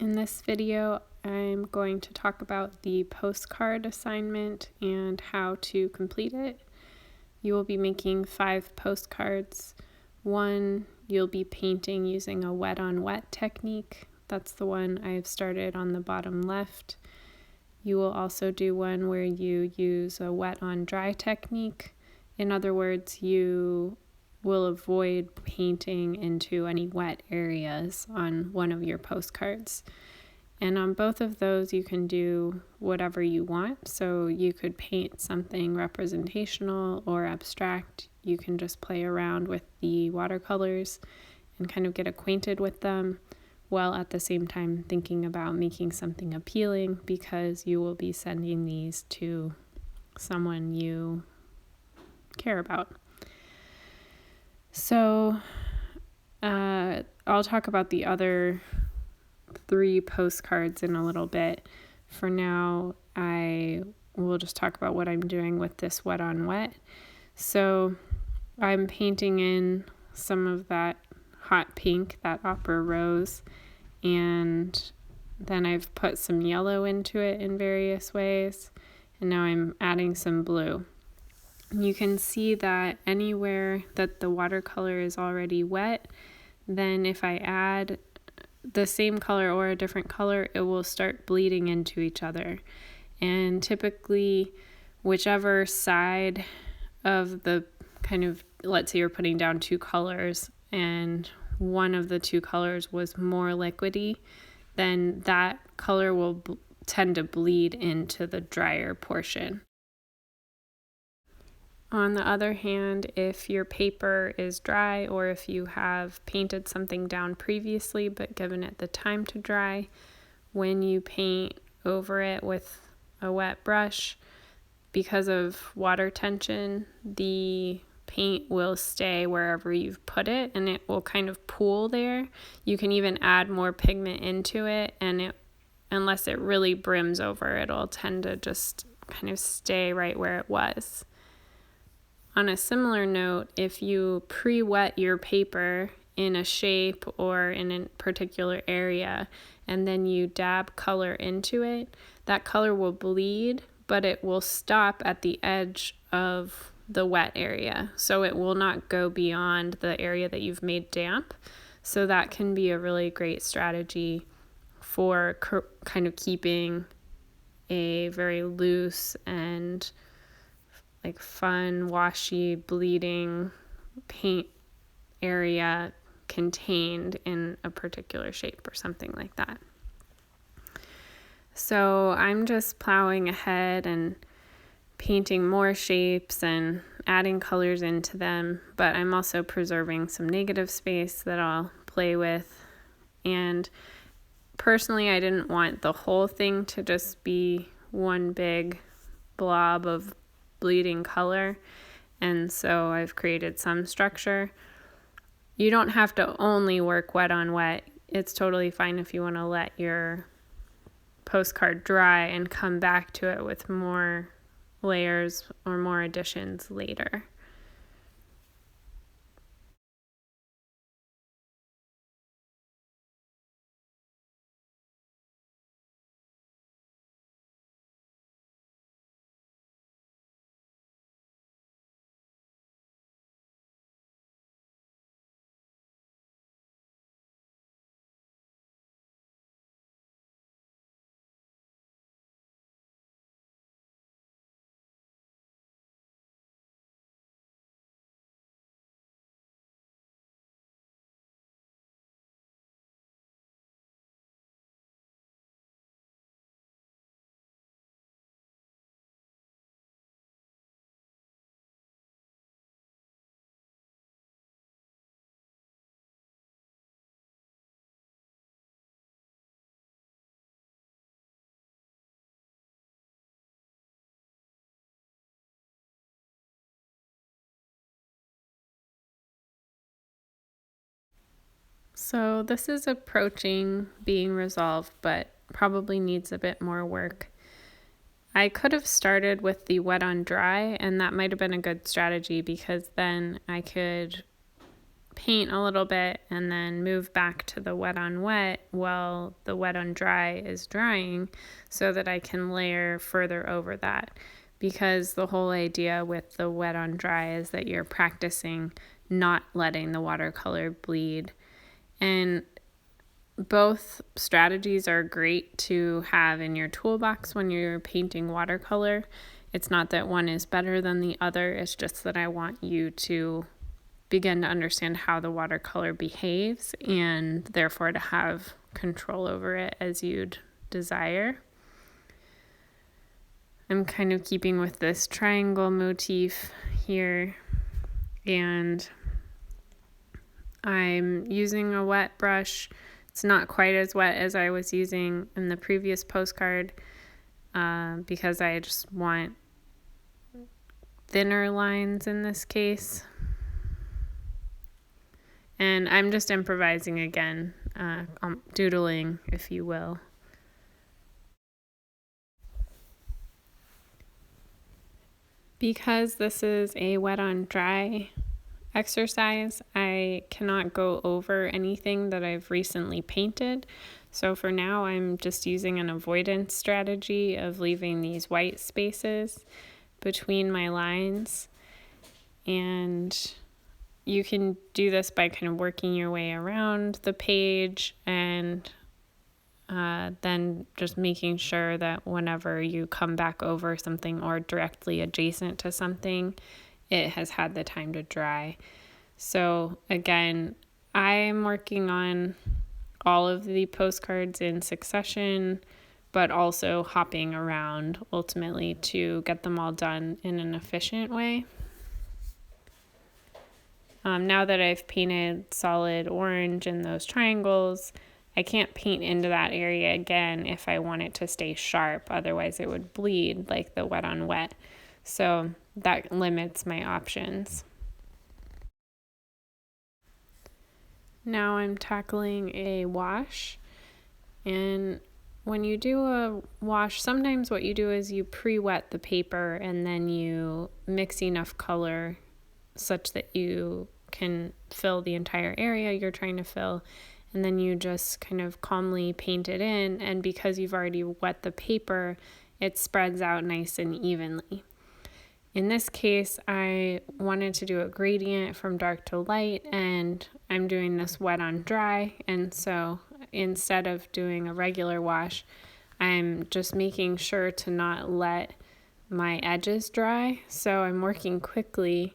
In this video, I'm going to talk about the postcard assignment and how to complete it. You will be making 5 postcards. One, you'll be painting using a wet on wet technique. That's the one I've started on the bottom left. You will also do one where you use a wet on dry technique. In other words, you will avoid painting into any wet areas on one of your postcards. And on both of those, you can do whatever you want. So you could paint something representational or abstract. You can just play around with the watercolors and kind of get acquainted with them, while at the same time thinking about making something appealing, because you will be sending these to someone you care about. So I'll talk about the other 3 postcards in a little bit. For now, I will just talk about what I'm doing with this wet on wet. So I'm painting in some of that hot pink, that opera rose, and then I've put some yellow into it in various ways, and now I'm adding some blue. You can see that anywhere that the watercolor is already wet, then if I add the same color or a different color, it will start bleeding into each other. And typically, whichever side of the kind of, let's say you're putting down 2 colors and one of the 2 colors was more liquidy, then that color will tend to bleed into the drier portion. On the other hand, if your paper is dry, or if you have painted something down previously but given it the time to dry, when you paint over it with a wet brush, because of water tension, the paint will stay wherever you've put it and it will kind of pool there. You can even add more pigment into it, and unless it really brims over, it'll tend to just kind of stay right where it was. On a similar note, if you pre-wet your paper in a shape or in a particular area, and then you dab color into it, that color will bleed, but it will stop at the edge of the wet area. So it will not go beyond the area that you've made damp. So that can be a really great strategy for kind of keeping a very loose and like fun, washy, bleeding paint area contained in a particular shape or something like that. So I'm just plowing ahead and painting more shapes and adding colors into them, but I'm also preserving some negative space that I'll play with. And personally, I didn't want the whole thing to just be one big blob of bleeding color, and so I've created some structure. You don't have to only work wet on wet. It's totally fine if you want to let your postcard dry and come back to it with more layers or more additions later. So this is approaching being resolved, but probably needs a bit more work. I could have started with the wet on dry, and that might have been a good strategy, because then I could paint a little bit and then move back to the wet on wet while the wet on dry is drying so that I can layer further over that. Because the whole idea with the wet on dry is that you're practicing not letting the watercolor bleed. And both strategies are great to have in your toolbox when you're painting watercolor. It's not that one is better than the other, it's just that I want you to begin to understand how the watercolor behaves and therefore to have control over it as you'd desire. I'm kind of keeping with this triangle motif here, and I'm using a wet brush. It's not quite as wet as I was using in the previous postcard because I just want thinner lines in this case. And I'm just improvising again, doodling, if you will. Because this is a wet on dry exercise, I cannot go over anything that I've recently painted. So for now, I'm just using an avoidance strategy of leaving these white spaces between my lines. And you can do this by kind of working your way around the page and then just making sure that whenever you come back over something or directly adjacent to something, it has had the time to dry. So again, I'm working on all of the postcards in succession, but also hopping around ultimately to get them all done in an efficient way. Now that I've painted solid orange in those triangles, I can't paint into that area again if I want it to stay sharp. Otherwise it would bleed like the wet on wet. So that limits my options. Now I'm tackling a wash. And when you do a wash, sometimes what you do is you pre-wet the paper and then you mix enough color such that you can fill the entire area you're trying to fill. And then you just kind of calmly paint it in, and because you've already wet the paper, it spreads out nice and evenly. In this case, I wanted to do a gradient from dark to light, and I'm doing this wet on dry, and so instead of doing a regular wash, I'm just making sure to not let my edges dry. So I'm working quickly,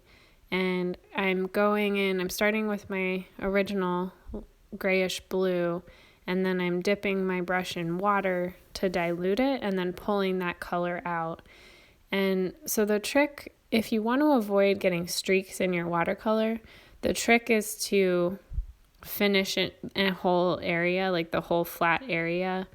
and I'm going in, I'm starting with my original grayish blue, and then I'm dipping my brush in water to dilute it and then pulling that color out. And so the trick, if you want to avoid getting streaks in your watercolor, the trick is to finish it in a whole area, like the whole flat area,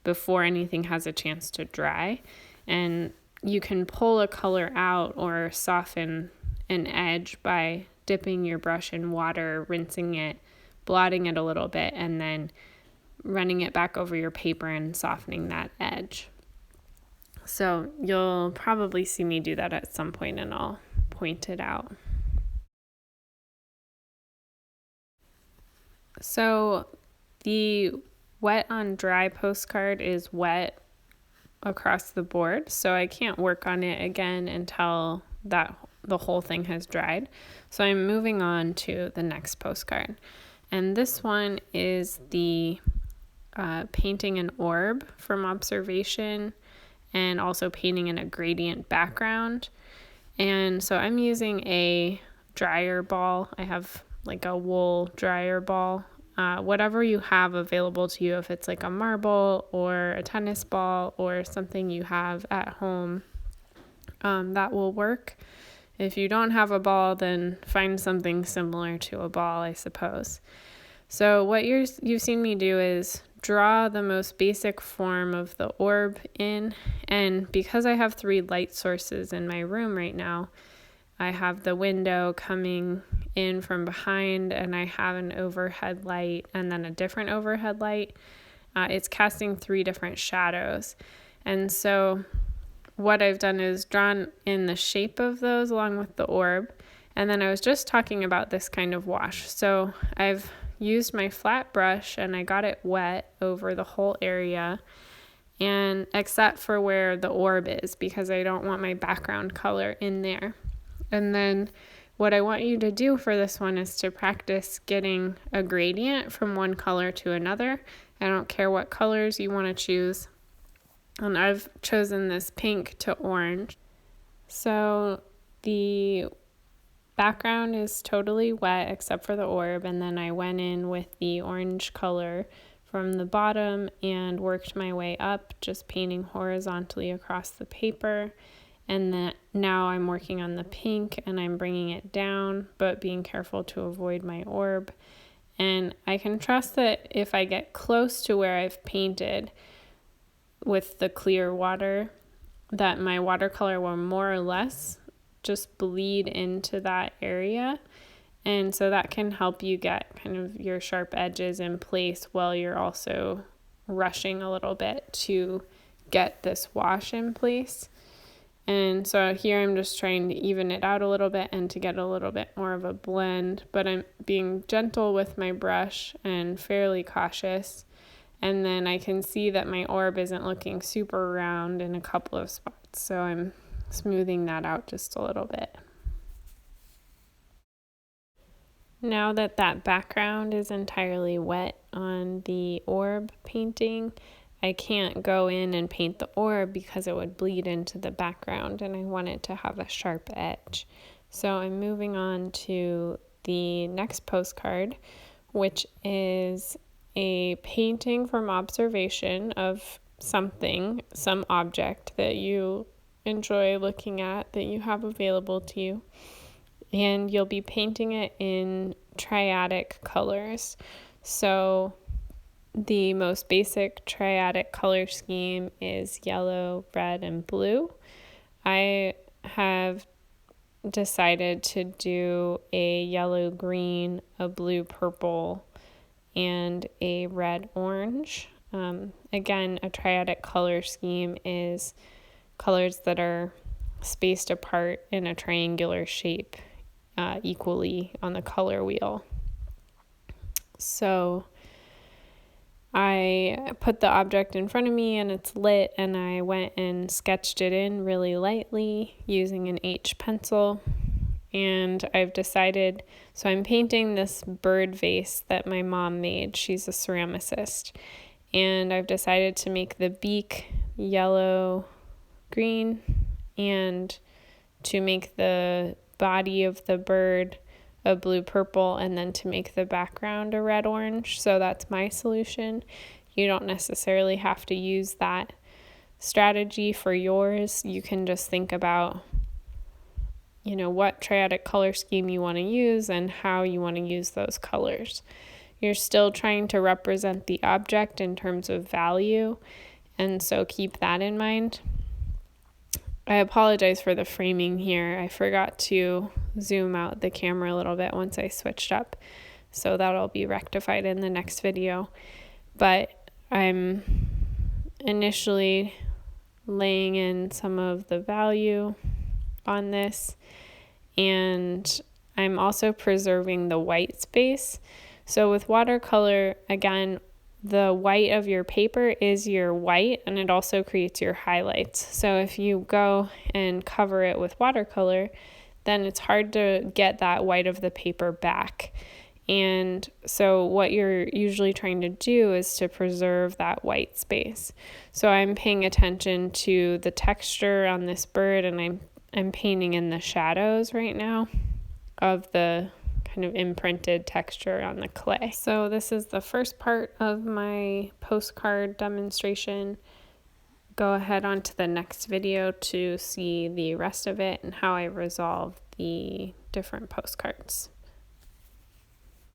before anything has a chance to dry. And you can pull a color out or soften an edge by dipping your brush in water, rinsing it, blotting it a little bit, and then running it back over your paper and softening that edge. So you'll probably see me do that at some point, and I'll point it out. So the wet on dry postcard is wet across the board, so I can't work on it again until the whole thing has dried. So I'm moving on to the next postcard. And this one is the painting an orb from observation and also painting in a gradient background. And so I'm using a dryer ball. I have like a wool dryer ball. Whatever you have available to you, if it's like a marble or a tennis ball or something you have at home, that will work. If you don't have a ball, then find something similar to a ball, I suppose. So what you've seen me do is draw the most basic form of the orb in, and because I have 3 light sources in my room right now, I have the window coming in from behind, and I have an overhead light and then a different overhead light. It's casting 3 different shadows. And so what I've done is drawn in the shape of those along with the orb, And then I was just talking about this kind of wash. So I've used my flat brush and I got it wet over the whole area, and except for where the orb is, because I don't want my background color in there. And then what I want you to do for this one is to practice getting a gradient from one color to another. I don't care what colors you want to choose. And I've chosen this pink to orange. So the background is totally wet except for the orb, and then I went in with the orange color from the bottom and worked my way up, just painting horizontally across the paper. And then now I'm working on the pink and I'm bringing it down, but being careful to avoid my orb. And I can trust that if I get close to where I've painted with the clear water, that my watercolor will more or less just bleed into that area. And so that can help you get kind of your sharp edges in place while you're also rushing a little bit to get this wash in place. And so here I'm just trying to even it out a little bit and to get a little bit more of a blend, but I'm being gentle with my brush and fairly cautious. And then I can see that my orb isn't looking super round in a couple of spots, so I'm smoothing that out just a little bit. Now that that background is entirely wet on the orb painting, I can't go in and paint the orb because it would bleed into the background, and I want it to have a sharp edge. So I'm moving on to the next postcard, which is a painting from observation of something, some object that you enjoy looking at, that you have available to you. And you'll be painting it in triadic colors. So the most basic triadic color scheme is yellow, red, and blue. I have decided to do a yellow, green, a blue, purple, and a red, orange. Again, a triadic color scheme is colors that are spaced apart in a triangular shape equally on the color wheel. So I put the object in front of me and it's lit, and I went and sketched it in really lightly using an H pencil. And I've decided, so I'm painting this bird vase that my mom made. She's a ceramicist. And I've decided to make the beak yellow, green, and to make the body of the bird a blue, purple, and then to make the background a red, orange. So that's my solution. You don't necessarily have to use that strategy for yours. You can just think about, what triadic color scheme you want to use and how you want to use those colors. You're still trying to represent the object in terms of value, and so keep that in mind. I apologize for the framing here. I forgot to zoom out the camera a little bit once I switched up, so that'll be rectified in the next video. But I'm initially laying in some of the value on this, and I'm also preserving the white space. So with watercolor, again, the white of your paper is your white, and it also creates your highlights. So if you go and cover it with watercolor, then it's hard to get that white of the paper back. And so what you're usually trying to do is to preserve that white space. So I'm paying attention to the texture on this bird, and I'm painting in the shadows right now of the kind of imprinted texture on the clay. So this is the first part of my postcard demonstration. Go ahead on to the next video to see the rest of it and how I resolve the different postcards.